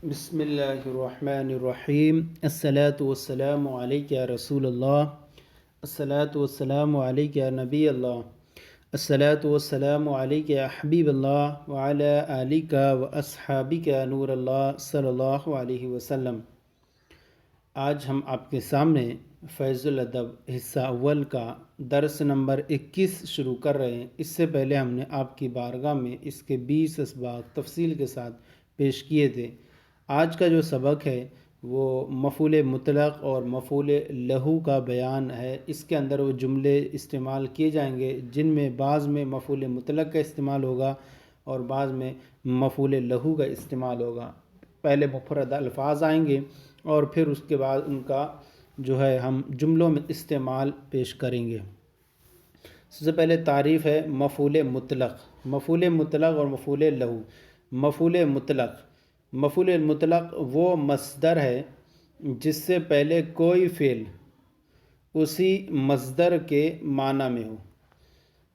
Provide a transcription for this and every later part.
بسم اللہ الرحمن الرحیم الصلاۃ والسلام علیک یا رسول اللہ الصلاۃ والسلام علیک یا نبی اللہ الصلاۃ والسلام علیک یا حبیب اللہ وعلی آلک و اصحابک یا نور اللہ صلی اللہ علیہ وسلم۔ آج ہم آپ کے سامنے فیض الادب حصہ اول کا درس نمبر 21 شروع کر رہے ہیں۔ اس سے پہلے ہم نے آپ کی بارگاہ میں اس کے 20 اسباق تفصیل کے ساتھ پیش کیے تھے۔ آج کا جو سبق ہے وہ مفعول مطلق اور مفعول لہو کا بیان ہے۔ اس کے اندر وہ جملے استعمال کیے جائیں گے جن میں بعض میں مفعول مطلق کا استعمال ہوگا اور بعض میں مفعول لہو کا استعمال ہوگا۔ پہلے مفرد الفاظ آئیں گے اور پھر اس کے بعد ان کا ہم جملوں میں استعمال پیش کریں گے۔ سب سے پہلے تعریف ہے مفعول مطلق اور مفعول لہو۔ مفعول مطلق وہ مصدر ہے جس سے پہلے کوئی فعل اسی مصدر کے معنی میں ہو۔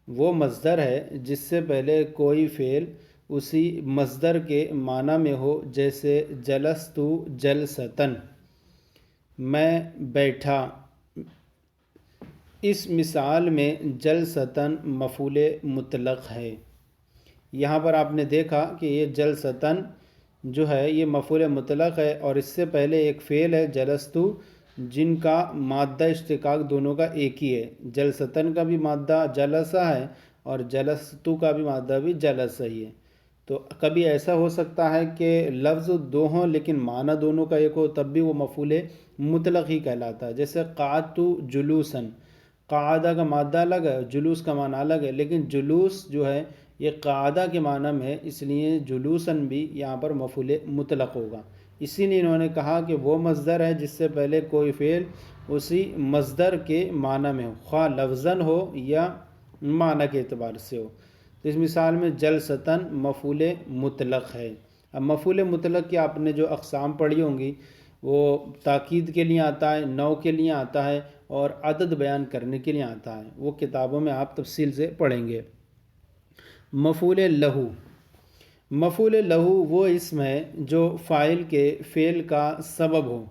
وہ مصدر ہے جس سے پہلے کوئی فعل اسی مصدر کے معنی میں ہو، جیسے جلست جلستن، میں بیٹھا۔ اس مثال میں جلستن مفعول مطلق ہے۔ یہاں پر آپ نے دیکھا کہ یہ جلستن یہ مفعول مطلق ہے اور اس سے پہلے ایک فعل ہے جلستو، جن کا مادہ اشتقاق دونوں کا ایک ہی ہے۔ جلستن کا بھی مادہ جلسہ ہے اور جلستو کا بھی مادہ بھی جلسہ ہی ہے۔ تو کبھی ایسا ہو سکتا ہے کہ لفظ دو ہوں لیکن معنی دونوں کا ایک ہو، تب بھی وہ مفعول مطلق ہی کہلاتا ہے۔ جیسے قعدت جلوسن، قعدہ کا مادہ الگ ہے، جلوس کا معنی الگ ہے، لیکن جلوس یہ قعدہ کے معنی میں ہے، اس لیے جلوسن بھی یہاں پر مفعول مطلق ہوگا۔ اسی لیے انہوں نے کہا کہ وہ مصدر ہے جس سے پہلے کوئی فعل اسی مصدر کے معنی میں ہو، خواہ لفظاً ہو یا معنی کے اعتبار سے ہو۔ تو اس مثال میں جلستن مفعول مطلق ہے۔ اب مفعول مطلق کی آپ نے جو اقسام پڑھی ہوں گی، وہ تاکید کے لیے آتا ہے، نوع کے لیے آتا ہے اور عدد بیان کرنے کے لیے آتا ہے۔ وہ کتابوں میں آپ تفصیل سے پڑھیں گے۔ مفعول لہو وہ اسم ہے جو فاعل کے فعل کا سبب ہو،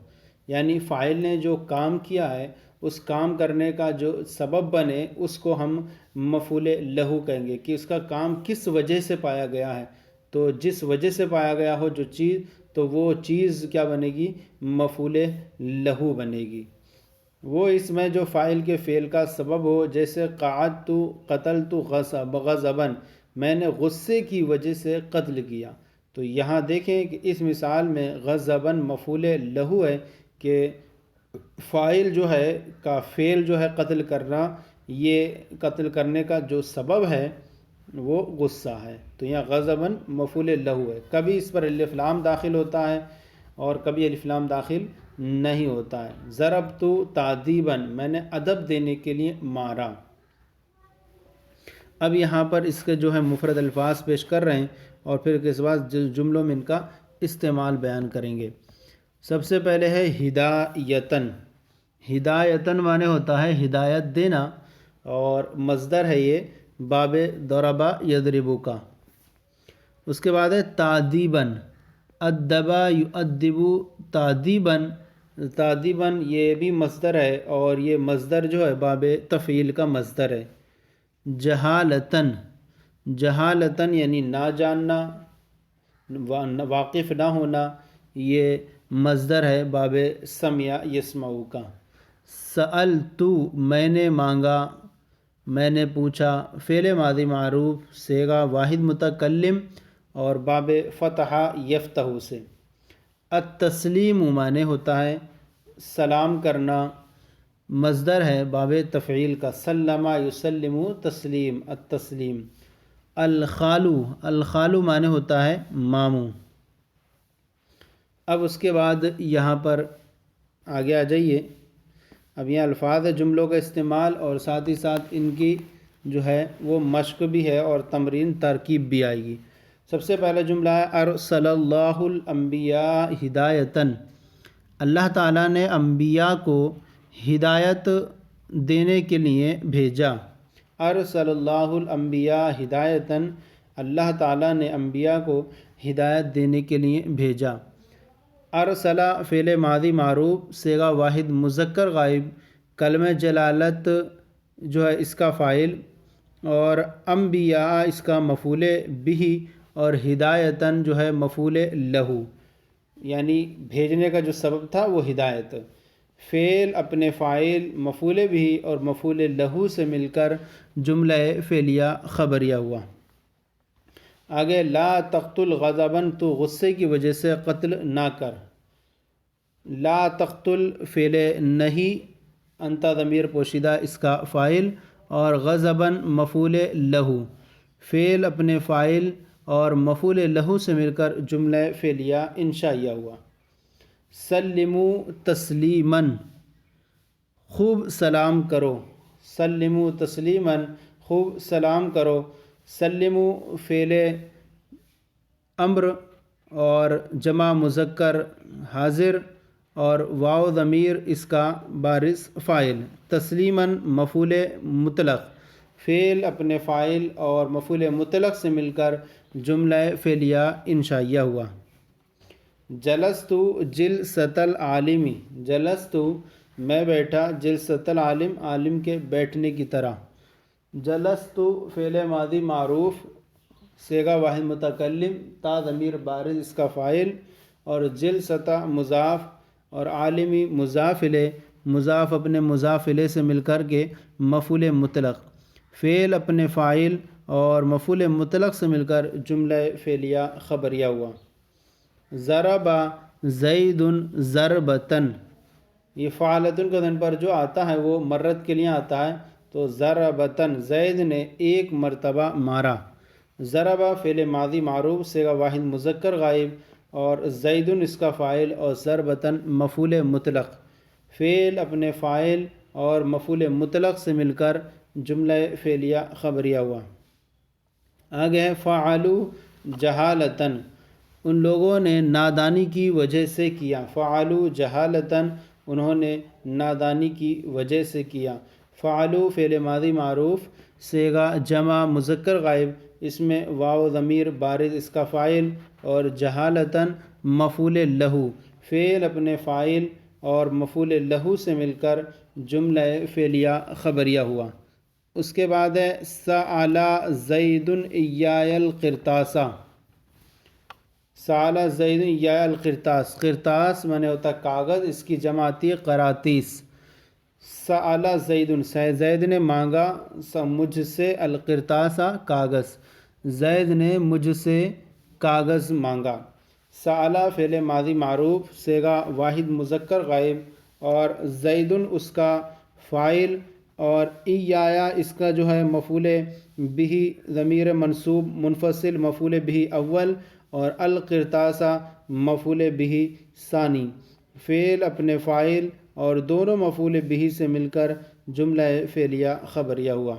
یعنی فاعل نے جو کام کیا ہے اس کام کرنے کا جو سبب بنے، اس کو ہم مفعول لہو کہیں گے کہ اس کا کام کس وجہ سے پایا گیا ہے۔ تو جس وجہ سے پایا گیا ہو جو چیز، تو وہ چیز کیا بنے گی؟ مفعول لہو بنے گی۔ وہ اسم ہے جو فاعل کے فعل کا سبب ہو، جیسے قعدت قتلت غضبا، میں نے غصے کی وجہ سے قتل کیا۔ تو یہاں دیکھیں کہ اس مثال میں غضبا مفعول لہو ہے کہ فاعل کا فعل قتل کرنا، یہ قتل کرنے کا جو سبب ہے وہ غصہ ہے۔ تو یہاں غضبا مفعول لہو ہے۔ کبھی اس پر الف لام داخل ہوتا ہے اور کبھی الف لام داخل نہیں ہوتا ہے۔ ضربت تعذیبا، میں نے ادب دینے کے لیے مارا۔ اب یہاں پر اس کے مفرد الفاظ پیش کر رہے ہیں اور پھر اس بعد جملوں میں ان کا استعمال بیان کریں گے۔ سب سے پہلے ہے ہدایتن۔ ہدایتن معنی ہوتا ہے ہدایت دینا اور مصدر ہے یہ باب ضربا یضربو کا۔ اس کے بعد ہے تعذیباً، ادبا یؤدب تعذیباً۔ تعذیباً یہ بھی مصدر ہے اور یہ مصدر باب تفعیل کا مصدر ہے۔ جہالتاً، جہالتاً یعنی نہ جاننا، واقف نہ ہونا، یہ مصدر ہے باب سمع یسمعو کا۔ سألت، میں نے مانگا، میں نے پوچھا، فعل ماضی معروف صیغہ واحد متکلم اور باب فتح یفتح سے۔ التسلیم معنی ہوتا ہے سلام کرنا، مصدر ہے باب تفعیل کا، سلم یسلم تسلیم، التسلیم۔ الخالو، الخالو معنی ہوتا ہے ماموں۔ اب اس کے بعد یہاں پر آگے آ جائیے۔ اب یہ الفاظ جملوں کا استعمال اور ساتھ ہی ساتھ ان کی وہ مشق بھی ہے اور تمرین ترکیب بھی آئے گی۔ سب سے پہلا جملہ ہے ارسل اللہ الانبیاء ہدایتاً، اللہ تعالیٰ نے انبیاء کو ہدایت دینے کے لیے بھیجا۔ ارسل اللہ الانبیاء ہدایتاً، اللہ تعالیٰ نے انبیاء کو ہدایت دینے کے لیے بھیجا۔ ارسلا فعل ماضی معروف صیغہ واحد مذکر غائب، کلمہ جلالت جو ہے اس کا فاعل، اور انبیاء اس کا مفعول بھی، اور ہدایتاً جو ہے مفعول لہو، یعنی بھیجنے کا جو سبب تھا وہ ہدایت۔ فعل اپنے فاعل مفعول بھی اور مفعول لہو سے مل کر جملہ فعلیہ خبریہ ہوا۔ آگے لا تقتل غضباً، تو غصے کی وجہ سے قتل نہ کر۔ لا تقتل فعل نہی، انت ضمیر پوشیدہ اس کا فاعل، اور غضباً مفعول لہو، فعل اپنے فاعل اور مفعول لہو سے مل کر جملہ فعلیہ انشائیہ ہوا۔ سلموا تسلیماً، خوب سلام کرو۔ سلموا تسلیماً، خوب سلام کرو۔ سلموا فعل امر اور جمع مذکر حاضر، اور واو ضمیر اس کا بارز فاعل۔ تسلیماً مفعول مطلق، فعل اپنے فاعل اور مفعول مطلق سے مل کر جملہ فعلیہ انشائیہ ہوا۔ جلست جلسۃ العالم، جلست میں بیٹھا، جلسۃ العالم عالم کے بیٹھنے کی طرح۔ جلست فعل ماضی معروف صیغہ واحد متکلم، تا ضمیر بارز اس کا فاعل، اور جلسۃ مضاف اور عالمی مضاف الیہ، مضاف اپنے مضاف الیہ سے مل کر کے مفعول مطلق، فعل اپنے فاعل اور مفعول مطلق سے مل کر جملہ فعلیہ خبریہ ہوا۔ ضرب زید ضربتاً، یہ فعالتن کا دن پر جو آتا ہے وہ مرت کے لیے آتا ہے، تو ضربتاً زید نے ایک مرتبہ مارا۔ ضرب فعل ماضی معروف صیغہ واحد مذکر غائب، اور زیدن اس کا فاعل، اور ضربتاً مفعول مطلق، فعل اپنے فاعل اور مفعول مطلق سے مل کر جملہ فعلیہ خبریہ ہوا۔ آگے ہے فعلوا جہالتاً، ان لوگوں نے نادانی کی وجہ سے کیا۔ فعلوا جہالتاً، انہوں نے نادانی کی وجہ سے کیا۔ فعلوا فعل ماضی معروف صیغہ جمع مذکر غائب، اس میں واو ضمیر بارز اس کا فاعل، اور جہالتاً مفعول لہو، فعل اپنے فاعل اور مفعول لہو سے مل کر جملہ فعلیہ خبریہ ہوا۔ اس کے بعد ہے سأل زید ایایا القرطاس، سأل زید ایایا القرطاس، قرطاس معنی ہوتا کاغذ، اس کی جمع آتی ہے قراطیس۔ سأل زید، زید نے مانگا مجھ سے، القرطاس کاغذ، زید نے مجھ سے کاغذ مانگا۔ سأل فعل ماضی معروف صیغہ واحد مذکر غائب، اور زیدن اس کا فاعل، اور ایایا اس کا جو ہے مفعول بھی، ضمیر منصوب منفصل مفعول بھی اول، اور القرطاس مفعول بھی ثانی، فعل اپنے فاعل اور دونوں مفعول بھی سے مل کر جملہ فعلیہ خبریہ ہوا۔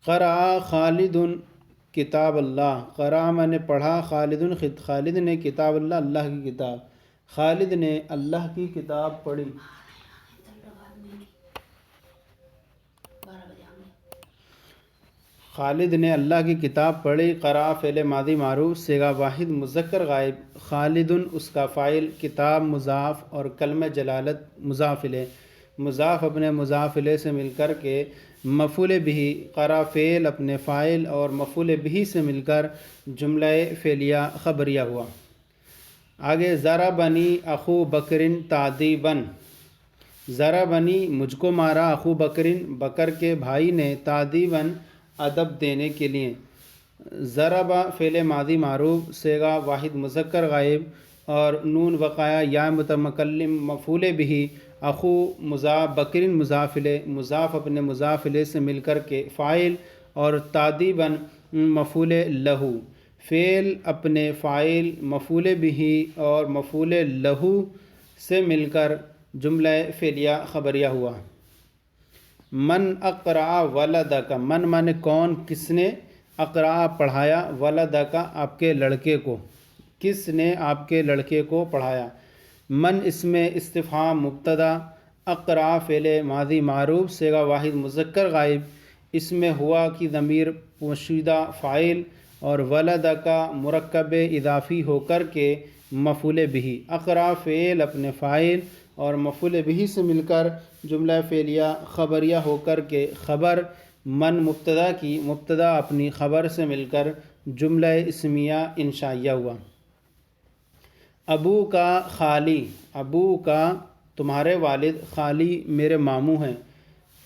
قرأ خالد کتاب اللہ، قرأ میں نے پڑھا، خالد نے کتاب اللہ، اللہ کی کتاب، خالد نے اللہ کی کتاب پڑھی۔ خالد نے اللہ کی کتاب پڑھی۔ قرأ فعل ماضی معروف صیغہ واحد مذکر غائب، خالدن اس کا فاعل، کتاب مضاف اور کلمہ جلالت مضاف الیہ، مضاف اپنے مضاف الیہ سے مل کر کے مفعول بھی، قرأ فعل اپنے فاعل اور مفعول بھی سے مل کر جملہ فعلیہ خبریہ ہوا۔ آگے ضربنی اخو بکرن تعذیباً، ضربنی مجھ کو مارا، اخو بکرن بکر کے بھائی نے، تعذیباً ادب دینے کے لیے۔ ضرب فعل ماضی معروف صیغہ واحد مذکر غائب، اور نون وقایا یا متکلم مفعول بھی، اخو مضاف بکرن مضاف الیہ، مضاف اپنے مضاف الیہ سے مل کر کے فاعل، اور تعذیباً مفعول لہو، فعل اپنے فاعل مفعول بھی اور مفعول لہو سے مل کر جملہ فعلیہ خبریہ ہوا۔ من اقرأ ولدک، من مانے کون، کس نے، اقرأ پڑھایا، ولدک آپ کے لڑکے کو، کس نے آپ کے لڑکے کو پڑھایا۔ من اس میں استفہام مبتدا، اقرأ فعل ماضی معروف صیغہ واحد مذکر غائب، اس میں ہوا کی ضمیر پوشیدہ فاعل، اور ولد کا مرکب اضافی ہو کر کے مفعول بہ، اقرا فعل اپنے فاعل اور مفعول بہ سے مل کر جملہ فعلیہ خبریہ ہو کر کے خبر، من مبتدا کی مبتدا اپنی خبر سے مل کر جملہ اسمیہ انشائیہ ہوا۔ ابو کا خالی، ابو کا تمہارے والد، خالی میرے ماموں ہیں۔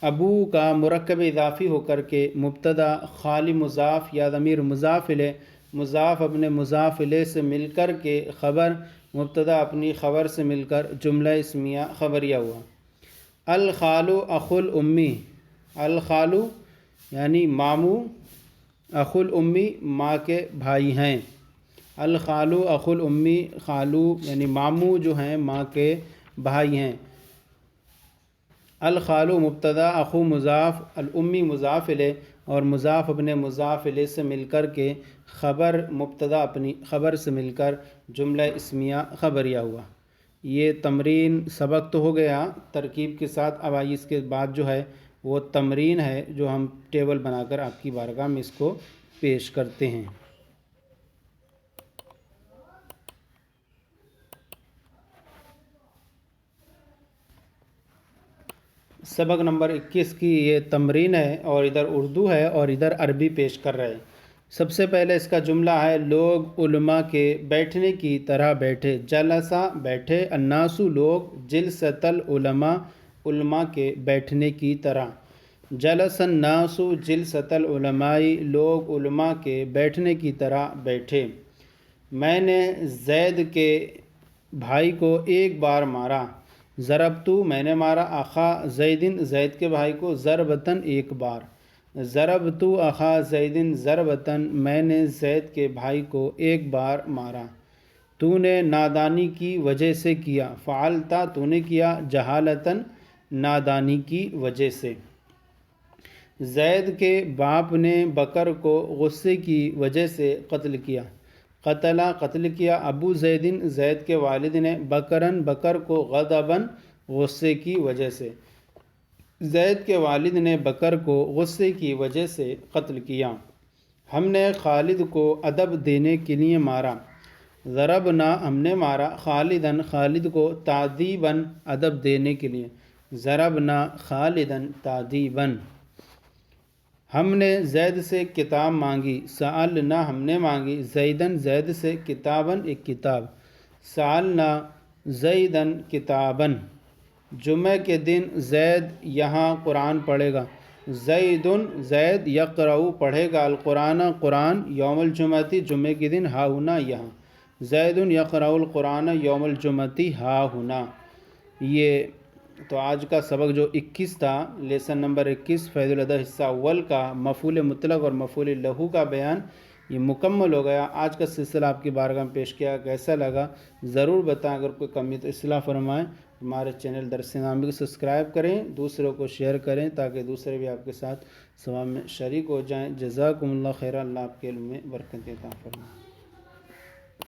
ابو کا مرکب اضافی ہو کر کے مبتدا، خالی مضاف یا ضمیر مضاف الیہ، مضاف اپنے مضاف الیہ سے مل کر کے خبر، مبتدا اپنی خبر سے مل کر جملہ اسمیہ خبریہ ہوا۔ الخالو اخو الامی، الخالو یعنی ماموں، اخو الامی ماں کے بھائی ہیں۔ الخالو اخو الامی، خالو یعنی ماموں جو ہیں ماں کے بھائی ہیں۔ الخالو مبتدا، اخو مضاف، الامی مضاف الیہ اور مضاف اپنے مضاف الیہ سے مل کر کے خبر، مبتدا اپنی خبر سے مل کر جملہ اسمیہ خبریہ ہوا۔ یہ تمرین سبق تو ہو گیا ترکیب کے ساتھ، اب آئیے اس کے بعد جو ہے وہ تمرین ہے جو ہم ٹیبل بنا کر آپ کی بارگاہ میں اس کو پیش کرتے ہیں۔ سبق نمبر 21 کی یہ تمرین ہے اور ادھر اردو ہے اور ادھر عربی پیش کر رہے ہیں۔ سب سے پہلے اس کا جملہ ہے لوگ علماء کے بیٹھنے کی طرح بیٹھے۔ جلسہ بیٹھے، الناس لوگ، جلسۃ العلماء علماء کے بیٹھنے کی طرح۔ جلس الناس جلسۃ العلماء لوگ علماء کے بیٹھنے کی طرح بیٹھے۔ میں نے زید کے بھائی کو ایک بار مارا۔ ضربت میں نے مارا، اخا زیدن زید کے بھائی کو، ضربتاً ایک بار۔ ضربت اخا زیدن ضربتاً میں نے زید کے بھائی کو ایک بار مارا۔ تو نے نادانی کی وجہ سے کیا، فعلتا تو نے کیا، جہالتاً نادانی کی وجہ سے۔ زید کے باپ نے بکر کو غصے کی وجہ سے قتل کیا، قتلا قتل کیا، ابو زیدن زید کے والد نے بکرن بکر کو غضباً غصے کی وجہ سے۔ زید کے والد نے بکر کو غصے کی وجہ سے قتل کیا۔ ہم نے خالد کو ادب دینے کے لیے مارا۔ ضربنا ہم نے مارا، خالداً خالد کو، تعذیباً ادب دینے کے لیے۔ ضربنا خالداً تعذیباً۔ ہم نے زید سے کتاب مانگی، سألنا ہم نے مانگی، زیداً زید سے، کتاباً ایک کتاب، سألنا زیداً کتاباً۔ جمعہ کے دن زید یہاں قرآن پڑھے گا۔ زیدن زید یقرأ پڑھے گا، القرآن قرآن، یوم الجمعۃ جمعہ کے دن، ہا ہنا یہاں۔ زیدن یقرأ القرآن یوم الجمعۃ ہا ہنا۔ یہ تو آج کا سبق جو 21 تھا، لیسن نمبر 21 فیض الادب حصہ اول کا مفعول مطلق اور مفعول لہو کا بیان یہ مکمل ہو گیا۔ آج کا سلسلہ آپ کی بارگاہ میں پیش کیا، کیسا لگا ضرور بتائیں، اگر کوئی کمی تو اصلاح فرمائیں۔ ہمارے چینل درس نامی کو سبسکرائب کریں، دوسروں کو شیئر کریں تاکہ دوسرے بھی آپ کے ساتھ ثواب میں شریک ہو جائیں۔ جزاکم اللہ خیر، اللہ آپ کے علم میں برکت عطا فرمائے۔